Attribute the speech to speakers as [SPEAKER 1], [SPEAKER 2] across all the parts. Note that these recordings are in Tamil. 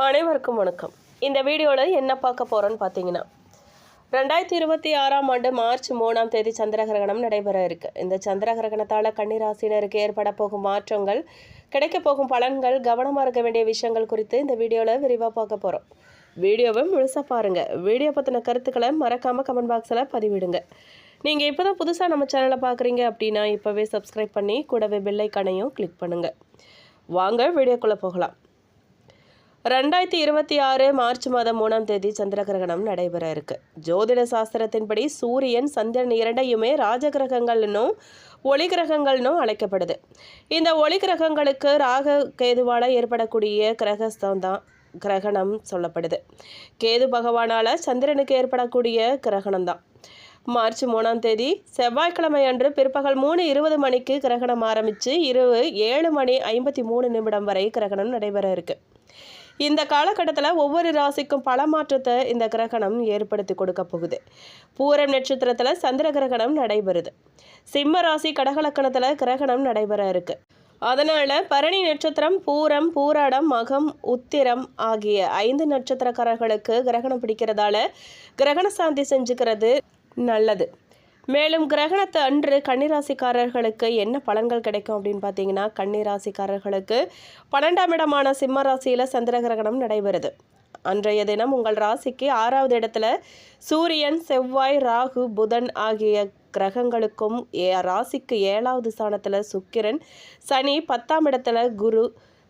[SPEAKER 1] அனைவருக்கும் வணக்கம். இந்த வீடியோவில் என்ன பார்க்க போகிறோன்னு பார்த்தீங்கன்னா, 2026ஆம் ஆண்டு மார்ச் 3ஆம் தேதி சந்திரகிரகணம் நடைபெற இருக்கு. இந்த சந்திரகிரகணத்தால் கன்னிராசினருக்கு ஏற்பட போகும் மாற்றங்கள், கிடைக்க போகும் பலன்கள், கவனமாக இருக்க வேண்டிய விஷயங்கள் குறித்து இந்த வீடியோவில் விரிவாக பார்க்க போகிறோம். வீடியோவை முழுசாக பாருங்கள். வீடியோ பற்றின கருத்துக்களை மறக்காமல் கமெண்ட் பாக்ஸில் பதிவிடுங்க. நீங்கள் இப்போ தான் புதுசாக நம்ம சேனலை பார்க்குறீங்க அப்படின்னா இப்போவே சப்ஸ்கிரைப் பண்ணி கூடவே பெல் ஐக்கானையும் கிளிக் பண்ணுங்கள். வாங்க வீடியோக்குள்ளே போகலாம். 2026 மார்ச் மாதம் 3ஆம் தேதி சந்திரகிரகணம் நடைபெற இருக்கு. ஜோதிட சாஸ்திரத்தின்படி சூரியன், சந்திரன் இரண்டையுமே ராஜகிரகங்கள்னும் ஒளி கிரகங்கள்னும் அழைக்கப்படுது. இந்த ஒளி கிரகங்களுக்கு ராக கேதுவால் ஏற்படக்கூடிய கிரகணம் சொல்லப்படுது. கேது பகவானால் சந்திரனுக்கு ஏற்படக்கூடிய கிரகணம் தான். மார்ச் 3ஆம் தேதி செவ்வாய்க்கிழமை அன்று பிற்பகல் 3:20 மணிக்கு கிரகணம் ஆரம்பித்து இரவு 7:53 வரை கிரகணம் நடைபெற இருக்கு. இந்த காலகட்டத்தில் ஒவ்வொரு ராசிக்கும் பல மாற்றத்தை இந்த கிரகணம் ஏற்படுத்தி கொடுக்க போகுது. பூரம் நட்சத்திரத்தில் சந்திர கிரகணம் நடைபெறுது. சிம்ம ராசி கடகலக்கணத்தில் கிரகணம் நடைபெற இருக்கு. அதனால பரணி நட்சத்திரம், பூரம், பூராடம், மகம், உத்திரம் ஆகிய 5 நட்சத்திரக்காரர்களுக்கு கிரகணம் பிடிக்கிறதால கிரகண சாந்தி செஞ்சுக்கிறது நல்லது. மேலும் கிரகணத்தை அன்று கன்னிராசிக்காரர்களுக்கு என்ன பலன்கள் கிடைக்கும் அப்படின்னு பார்த்தீங்கன்னா, கன்னிராசிக்காரர்களுக்கு 12ஆம் இடமான சிம்ம ராசியில் சந்திர கிரகணம் நடைபெறுது. அன்றைய தினம் உங்கள் ராசிக்கு 6வது இடத்துல சூரியன், செவ்வாய், ராகு, புதன் ஆகிய கிரகங்களுக்கும் ராசிக்கு 7வது ஸ்தானத்தில் சுக்கிரன், சனி, 10ஆம் இடத்துல குரு,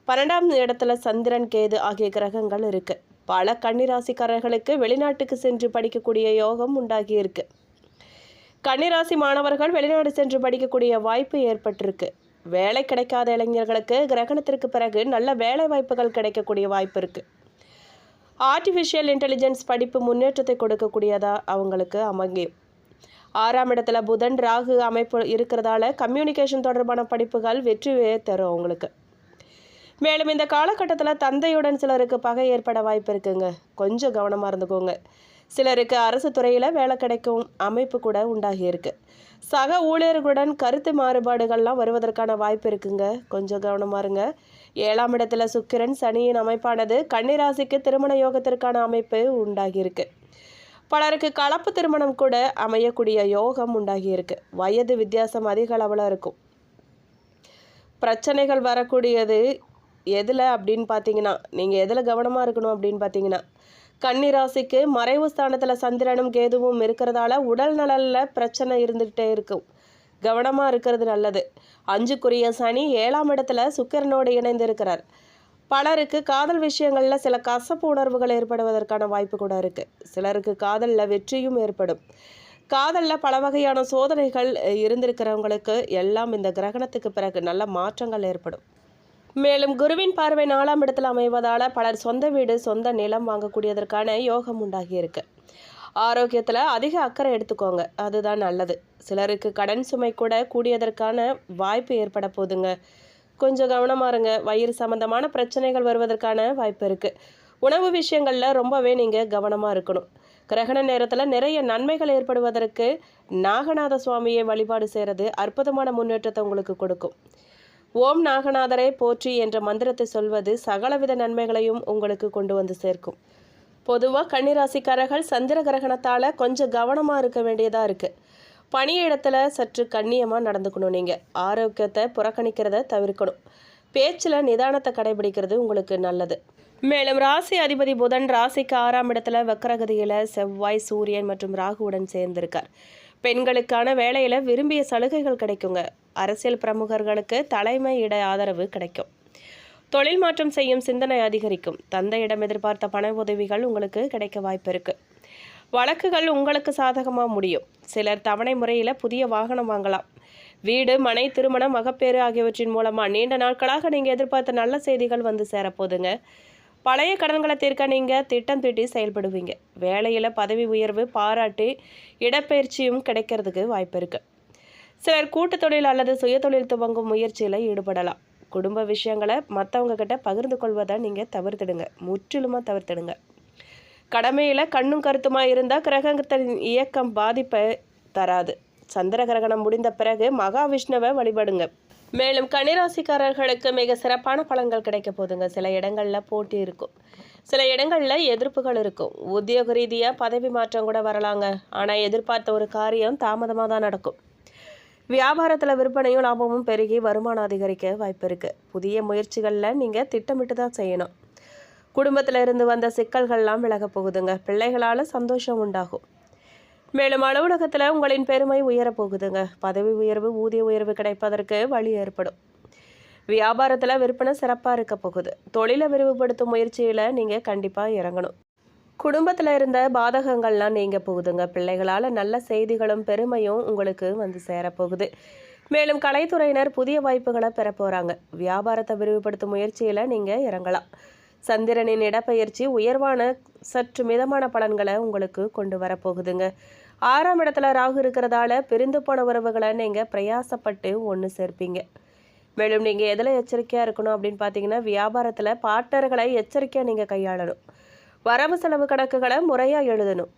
[SPEAKER 1] 12ஆம் இடத்துல சந்திரன், கேது ஆகிய கிரகங்கள் இருக்கு. பல கன்னிராசிக்காரர்களுக்கு வெளிநாட்டுக்கு சென்று படிக்கக்கூடிய யோகம் உண்டாகி இருக்கு. கன்னிராசி மாணவர்கள் வெளிநாடு சென்று படிக்கக்கூடிய வாய்ப்பு ஏற்பட்டிருக்கு. வேலை கிடைக்காத இளைஞர்களுக்கு கிரகணத்திற்கு பிறகு நல்ல வேலை வாய்ப்புகள் கிடைக்கக்கூடிய வாய்ப்பு இருக்குது. ஆர்டிஃபிஷியல் இன்டெலிஜென்ஸ் படிப்பு முன்னேற்றத்தை கொடுக்கக்கூடியதா அவங்களுக்கு அமையும். 6ஆம் இடத்துல புதன், ராகு அமைப்பு இருக்கிறதால கம்யூனிகேஷன் தொடர்பான படிப்புகள் வெற்றியே தரும் அவங்களுக்கு. மேலும் இந்த காலகட்டத்தில் தந்தையுடன் சிலருக்கு பகை ஏற்பட வாய்ப்பு இருக்குங்க. கொஞ்சம் கவனமாக இருந்துக்கோங்க. சிலருக்கு அரசு துறையில் வேலை கிடைக்கும் அமைப்பு கூட உண்டாகி இருக்கு. சக ஊழியர்களுடன் கருத்து மாறுபாடுகள்லாம் வருவதற்கான வாய்ப்பு இருக்குங்க. கொஞ்சம் கவனமாக இருங்க. 7ஆம் இடத்துல சுக்கிரன், சனியின் அமைப்பானது கன்னிராசிக்கு திருமண யோகத்திற்கான அமைப்பு உண்டாகி இருக்கு. பலருக்கு கலப்பு திருமணம் கூட அமையக்கூடிய யோகம் உண்டாகி இருக்கு. வயது வித்தியாசம் அதிக அளவில் இருக்கும். பிரச்சனைகள் வரக்கூடியது எதில் அப்படின்னு பார்த்தீங்கன்னா, நீங்கள் எதில் கவனமாக இருக்கணும் அப்படின்னு பார்த்தீங்கன்னா, கன்னிராசிக்கு மறைவு ஸ்தானத்தில் சந்திரனும் கேதுவும் இருக்கிறதால உடல் நலனில் பிரச்சனை இருந்துகிட்டே இருக்கும். கவனமாக இருக்கிறது நல்லது. 5க்குரிய சனி 7ஆம் இடத்துல சுக்கிரனோடு இணைந்து இருக்கிறார். பலருக்கு காதல் விஷயங்களில் சில கசப்பு உணர்வுகள் ஏற்படுவதற்கான வாய்ப்பு கூட இருக்குது. சிலருக்கு காதலில் வெற்றியும் ஏற்படும். காதலில் பல வகையான சோதனைகள் இருந்திருக்கிறவங்களுக்கு எல்லாம் இந்த கிரகணத்துக்கு பிறகு நல்ல மாற்றங்கள் ஏற்படும். மேலும் குருவின் பார்வை 4ஆம் இடத்தில் அமைவதால் பலர் சொந்த வீடு, சொந்த நிலம் வாங்கக்கூடியதற்கான யோகம் உண்டாகி இருக்கு. ஆரோக்கியத்தில் அதிக அக்கறை எடுத்துக்கோங்க, அதுதான் நல்லது. சிலருக்கு கடன் சுமை கூட கூடியதற்கான வாய்ப்பு ஏற்பட போதுங்க. கொஞ்சம் கவனமாக இருங்க. வயிறு சம்பந்தமான பிரச்சனைகள் வருவதற்கான வாய்ப்பு இருக்குது. உணவு விஷயங்களில் ரொம்பவே நீங்கள் கவனமாக இருக்கணும். கிரகண நேரத்தில் நிறைய நன்மைகள் ஏற்படுவதற்கு நாகநாத சுவாமியை வழிபாடு செய்கிறது அற்புதமான முன்னேற்றத்தை உங்களுக்கு கொடுக்கும். ஓம் நாகநாதரை போற்றி என்ற மந்திரத்தை சொல்வது சகலவித நன்மைகளையும் உங்களுக்கு கொண்டு வந்து சேர்க்கும். பொதுவாக கன்னிராசிக்காரர்கள் சந்திர கிரகணத்தால் கொஞ்சம் கவனமாக இருக்க வேண்டியதாக இருக்குது. பணியிடத்தில் சற்று கண்ணியமாக நடந்துக்கணும். நீங்கள் ஆரோக்கியத்தை புறக்கணிக்கிறத தவிர்க்கணும். பேச்சில் நிதானத்தை கடைபிடிக்கிறது உங்களுக்கு நல்லது. மேலும் ராசி அதிபதி புதன் ராசிக்கு 6ஆம் இடத்துல வக்ரகதியில் செவ்வாய், சூரியன் மற்றும் ராகுவுடன் சேர்ந்திருக்கார். பெண்களுக்கான வேலையில் விரும்பிய சலுகைகள் கிடைக்குங்க. அரசியல் பிரமுகர்களுக்கு தலைமை இட ஆதரவு கிடைக்கும். தொழில் மாற்றம் செய்யும் சிந்தனை அதிகரிக்கும். தந்தையிடம் எதிர்பார்த்த பண உதவிகள் உங்களுக்கு கிடைக்க வாய்ப்பு இருக்குது. வழக்குகள் உங்களுக்கு சாதகமாக முடியும். சிலர் தவணை முறையில் புதிய வாகனம் வாங்கலாம். வீடு, மனை, திருமணம், மகப்பேறு ஆகியவற்றின் மூலமாக நீண்ட நாட்களாக நீங்கள் எதிர்பார்த்த நல்ல செய்திகள் வந்து சேரப்போதுங்க. பழைய கடன்களை தீர்க்க நீங்கள் திட்டம் தீட்டி செயல்படுவீங்க. வேலையில் பதவி உயர்வு, பாராட்டு, இடப்பெயர்ச்சியும் கிடைக்கிறதுக்கு வாய்ப்பு இருக்குது. சிலர் கூட்டு தொழில் அல்லது சுயதொழில் துவங்கும் முயற்சியில் ஈடுபடலாம். குடும்ப விஷயங்களை மற்றவங்க கிட்ட பகிர்ந்து கொள்வதை நீங்கள் தவிர்த்திடுங்க, முற்றிலுமாக தவிர்த்திடுங்க. கடமையில் கண்ணும் கருத்துமாக இருந்தால் கிரகத்தின் இயக்கம் பாதிப்பை தராது. சந்திர கிரகணம் முடிந்த பிறகு மகாவிஷ்ணுவை வழிபடுங்க. மேலும் கன்னிராசிக்காரர்களுக்கு மிக சிறப்பான பலன்கள் கிடைக்க போதுங்க. சில இடங்களில் போட்டி இருக்கும், சில இடங்களில் எதிர்ப்புகள் இருக்கும். உத்தியோக ரீதியாக பதவி மாற்றம் கூட வரலாங்க. ஆனால் எதிர்பார்த்த ஒரு காரியம் தாமதமாக தான் நடக்கும். வியாபாரத்தில் விற்பனையும் லாபமும் பெருகி வருமானம் அதிகரிக்க வாய்ப்பு இருக்குது. புதிய முயற்சிகளில் நீங்கள் திட்டமிட்டு தான் செய்யணும். குடும்பத்தில் இருந்து வந்த சிக்கல்கள்லாம் விலக போகுதுங்க. பிள்ளைகளால் சந்தோஷம் உண்டாகும். மேலும் அலுவலகத்தில் உங்களின் பெருமை உயரப்போகுதுங்க. பதவி உயர்வு, ஊதிய உயர்வு கிடைப்பதற்கு வழி ஏற்படும். வியாபாரத்தில் விற்பனை சிறப்பாக இருக்க போகுது. தொழிலை விரிவுபடுத்தும் முயற்சியில் நீங்கள் கண்டிப்பாக இறங்கணும். குடும்பத்தில் இருந்த பாதகங்கள்லாம் நீங்க போகுதுங்க. பிள்ளைகளால் நல்ல செய்திகளும் பெருமையும் உங்களுக்கு வந்து சேரப்போகுது. மேலும் கலைத்துறையினர் புதிய வாய்ப்புகளை பெற போகிறாங்க. வியாபாரத்தை விரிவுபடுத்தும் முயற்சியில் நீங்கள் இறங்கலாம். சந்திரனின் இடப்பெயர்ச்சி உயர்வான சற்று மிதமான பலன்களை உங்களுக்கு கொண்டு வரப்போகுதுங்க. 6ஆம் இடத்துல ராகு இருக்கிறதால பிரிந்து போன உறவுகளை நீங்கள் பிரயாசப்பட்டு ஒன்று சேர்ப்பீங்க. மேலும் நீங்கள் எதில் எச்சரிக்கையாக இருக்கணும் அப்படின்னு பார்த்தீங்கன்னா, வியாபாரத்தில் பார்ட்னர்களை எச்சரிக்கையாக நீங்கள் கையாளணும். வரவு செலவு கணக்குகளை முறையாக எழுதணும்.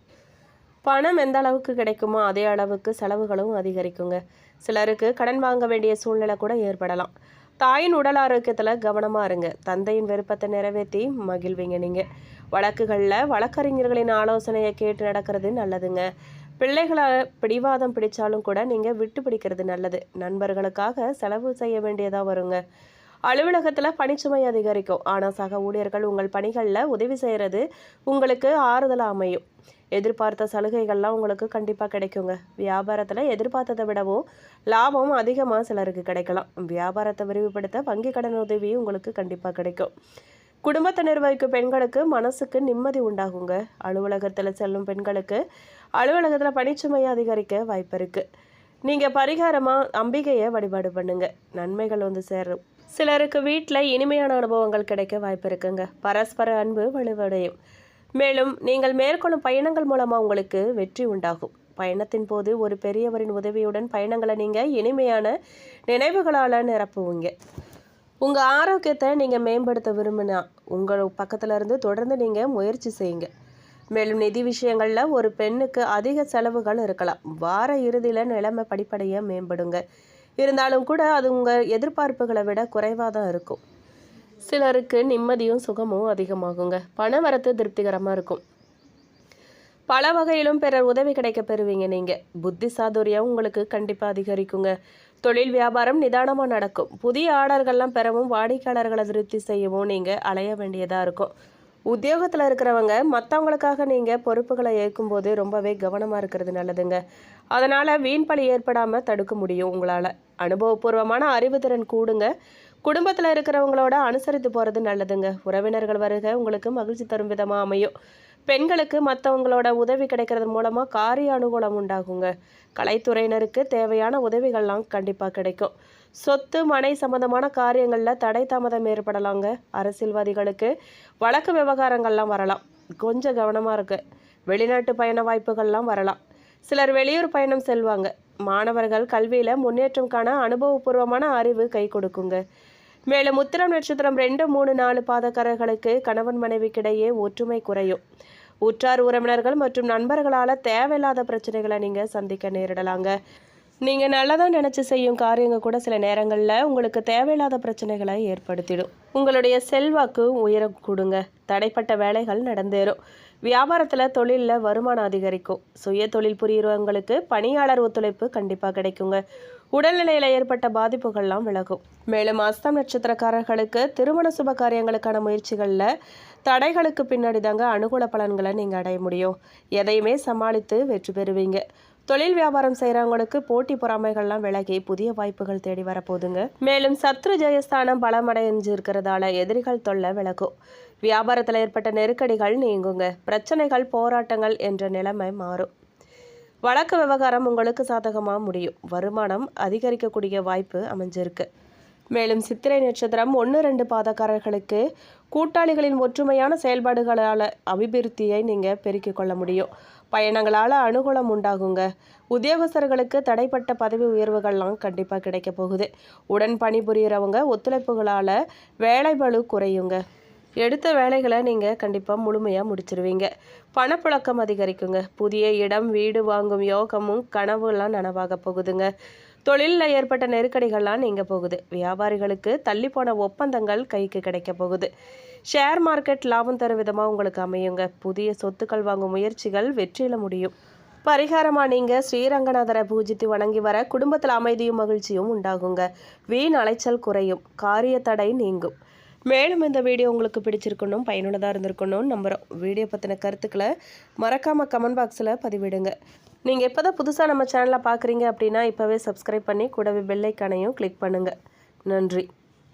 [SPEAKER 1] பணம் எந்த அளவுக்கு கிடைக்குமோ அதே அளவுக்கு செலவுகளும் அதிகரிக்குங்க. சிலருக்கு கடன் வாங்க வேண்டிய சூழ்நிலை கூட ஏற்படலாம். தாயின் உடல் ஆரோக்கியத்தில் கவனமாக இருங்க. தந்தையின் விருப்பத்தை நிறைவேற்றி மகிழ்வீங்க. நீங்கள் வழக்குகளில் வழக்கறிஞர்களின் ஆலோசனையை கேட்டு நடக்கிறது நல்லதுங்க. பிள்ளைகளை பிடிவாதம் பிடிச்சாலும் கூட நீங்கள் விட்டு பிடிக்கிறது நல்லது. நண்பர்களுக்காக செலவு செய்ய வேண்டியதாக வருங்க. அலுவலகத்தில் பணிச்சுமை அதிகரிக்கும். ஆனால் சக ஊழியர்கள் உங்கள் பணிகளில் உதவி செய்கிறது உங்களுக்கு ஆறுதலாக அமையும். எதிர்பார்த்த சலுகைகள்லாம் உங்களுக்கு கண்டிப்பாக கிடைக்குங்க. வியாபாரத்தில் எதிர்பார்த்ததை விடவும் லாபம் அதிகமாக சிலருக்கு கிடைக்கலாம். வியாபாரத்தை விரிவுபடுத்த வங்கி கடன் உதவி உங்களுக்கு கண்டிப்பாக கிடைக்கும். குடும்பத்தை நிர்வகிக்கும் பெண்களுக்கு மனசுக்கு நிம்மதி உண்டாகுங்க. அலுவலகத்தில் செல்லும் பெண்களுக்கு அலுவலகத்தில் பணிச்சுமையை அதிகரிக்க வாய்ப்பு இருக்குது. நீங்கள் பரிகாரமாக அம்பிகையை வழிபாடு பண்ணுங்க. நன்மைகள் வந்து சேரும். சிலருக்கு வீட்டில் இனிமையான அனுபவங்கள் கிடைக்க வாய்ப்பு இருக்குங்க. பரஸ்பர அன்பு வலுவடையும். மேலும் நீங்கள் மேற்கொள்ளும் பயணங்கள் மூலமாக உங்களுக்கு வெற்றி உண்டாகும். பயணத்தின் போது ஒரு பெரியவரின் உதவியுடன் பயணங்களை நீங்கள் இனிமையான நினைவுகளால் நிரப்புவீங்க. உங்கள் ஆரோக்கியத்தை நீங்கள் மேம்படுத்த விரும்பினா உங்கள் பக்கத்தில் இருந்து தொடர்ந்து நீங்கள் முயற்சி செய்யுங்க. மேலும் நிதி விஷயங்களில் ஒரு பெண்ணுக்கு அதிக செலவுகள் இருக்கலாம். வார இறுதியில் நிலைமை படிப்படியாக மேம்படுங்க. இருந்தாலும் கூட அது உங்கள் எதிர்பார்ப்புகளை விட குறைவாக தான் இருக்கும். சிலருக்கு நிம்மதியும் சுகமும் அதிகமாகுங்க. பண வரத்து திருப்திகரமாக இருக்கும். பல வகையிலும் பிறர் உதவி கிடைக்க பெறுவீங்க. நீங்கள் புத்தி சாதுரியம் உங்களுக்கு கண்டிப்பாக அதிகரிக்குங்க. தொழில் வியாபாரம் நிதானமாக நடக்கும். புதிய ஆர்டர்கள்லாம் பெறவும் வாடிக்கையாளர்களை திருப்தி செய்யவும் நீங்கள் அலைய வேண்டியதாக இருக்கும். உத்தியோகத்தில் இருக்கிறவங்க மற்றவங்களுக்காக நீங்கள் பொறுப்புகளை ஏற்கும்போது ரொம்பவே கவனமாக இருக்கிறது நல்லதுங்க. அதனால் வீண் பழி ஏற்படாமல் தடுக்க முடியும் உங்களால். அனுபவபூர்வமான அறிவுத்திறன் கூடுங்க. குடும்பத்தில் இருக்கிறவங்களோட அனுசரித்து போகிறது நல்லதுங்க. உறவினர்கள் வருகை உங்களுக்கு மகிழ்ச்சி தரும் விதமாக அமையும். பெண்களுக்கு மற்றவங்களோட உதவி கிடைக்கிறது மூலமாக காரிய அனுகூலம் உண்டாகுங்க. கலைத்துறையினருக்கு தேவையான உதவிகள்லாம் கண்டிப்பாக கிடைக்கும். சொத்து மனை சம்பந்தமான காரியங்களில் தடை தாமதம் ஏற்படலாங்க. அரசியல்வாதிகளுக்கு வழக்கு விவகாரங்கள்லாம் வரலாம். கொஞ்சம் கவனமாக இருக்கு. வெளிநாட்டு பயண வாய்ப்புகள்லாம் வரலாம். சிலர் வெளியூர் பயணம் செல்வாங்க. மாணவர்கள் கல்வியில் முன்னேற்றம் காண அனுபவபூர்வமான அறிவு கை கொடுக்குங்க. மேலும் உத்திரம் நட்சத்திரம் 2, 3, 4 பாதக்காரர்களுக்கு கணவன் மனைவிக்கிடையே ஒற்றுமை குறையும். உற்றார் உறவினர்கள் மற்றும் நண்பர்களால் தேவையில்லாத பிரச்சனைகளை நீங்கள் சந்திக்க நேரிடலாங்க. நீங்கள் நல்லதாக நினச்சி செய்யும் காரியங்கள் கூட சில நேரங்களில் உங்களுக்கு தேவையில்லாத பிரச்சனைகளை ஏற்படுத்திடும். உங்களுடைய செல்வாக்கு உயர கூடுங்க. தடைப்பட்ட வேலைகள் நடந்தேறும். வியாபாரத்தில் தொழிலில் வருமானம் அதிகரிக்கும். சுய தொழில் புரியுறவங்களுக்கு பணியாளர் ஒத்துழைப்பு கண்டிப்பாக கிடைக்குங்க. உடல்நிலையில் ஏற்பட்ட பாதிப்புகள்லாம் விலகும். மேலும் அஸ்தம் நட்சத்திரக்காரர்களுக்கு திருமண சுப காரியங்களுக்கான முயற்சிகளில் தடைகளுக்கு பின்னாடி தாங்க அனுகூல பலன்களை நீங்கள் அடைய முடியும். எதையுமே சமாளித்து வெற்றி பெறுவீங்க. தொழில் வியாபாரம் செய்கிறவங்களுக்கு போட்டி பொறாமைகள்லாம் விலகி புதிய வாய்ப்புகள் தேடி வரப்போகுதுங்க. மேலும் சத்ரு ஜெயஸ்தானம் பலமடைஞ்சு இருக்கிறதால எதிரிகள் தொல்லை விலகும். வியாபாரத்தில் ஏற்பட்ட நெருக்கடிகள் நீங்குங்க. பிரச்சனைகள் போராட்டங்கள் என்ற நிலைமை மாறும். வழக்கு விவகாரம் உங்களுக்கு சாதகமாக முடியும். வருமானம் அதிகரிக்கக்கூடிய வாய்ப்பு அமைஞ்சிருக்கு. மேலும் சித்திரை நட்சத்திரம் 1, 2 பாதக்காரர்களுக்கு கூட்டாளிகளின் ஒற்றுமையான செயல்பாடுகளால் அபிவிருத்தியை நீங்கள் பெருக்கிக் கொள்ள முடியும். பயணங்களால் அனுகூலம் உண்டாகுங்க. உத்தியோகஸ்தர்களுக்கு தடைப்பட்ட பதவி உயர்வுகள்லாம் கண்டிப்பாக கிடைக்க போகுது. உடன் பணிபுரியறவங்க ஒத்துழைப்புகளால் வேலைபளு குறையுங்க. எடுத்த வேலைகளை நீங்கள் கண்டிப்பாக முழுமையாக முடிச்சிருவீங்க. பணப்புழக்கம் அதிகரிக்குங்க. புதிய இடம் வீடு வாங்கும் யோகமும் கனவுலாம் நனவாக போகுதுங்க. தொழிலில் ஏற்பட்ட நெருக்கடிகள்லாம் நீங்க போகுது. வியாபாரிகளுக்கு தள்ளி போன ஒப்பந்தங்கள் கைக்கு கிடைக்க போகுது. ஷேர் மார்க்கெட் லாபம் தரும் விதமாக உங்களுக்கு அமையுங்க. புதிய சொத்துக்கள் வாங்கும் முயற்சிகள் வெற்றியில முடியும். பரிகாரமா நீங்க ஸ்ரீரங்கநாதரை பூஜித்து வணங்கி வர குடும்பத்தில் அமைதியும் மகிழ்ச்சியும் உண்டாகுங்க. வீண் அலைச்சல் குறையும். காரிய தடை நீங்கும். மேலும் இந்த வீடியோ உங்களுக்கு பிடிச்சிருக்கணும், பயனுள்ளதாக இருந்திருக்கணும்னு நம்புகிறோம். வீடியோ பற்றின கருத்துக்களை மறக்காமல் கமெண்ட் பாக்ஸில் பதிவிடுங்க. நீங்கள் இப்போ தான் புதுசாக நம்ம சேனலை பார்க்குறீங்க அப்படின்னா இப்போவே சப்ஸ்கிரைப் பண்ணி கூடவே பெல் ஐக்கானையும் கிளிக் பண்ணுங்கள். நன்றி.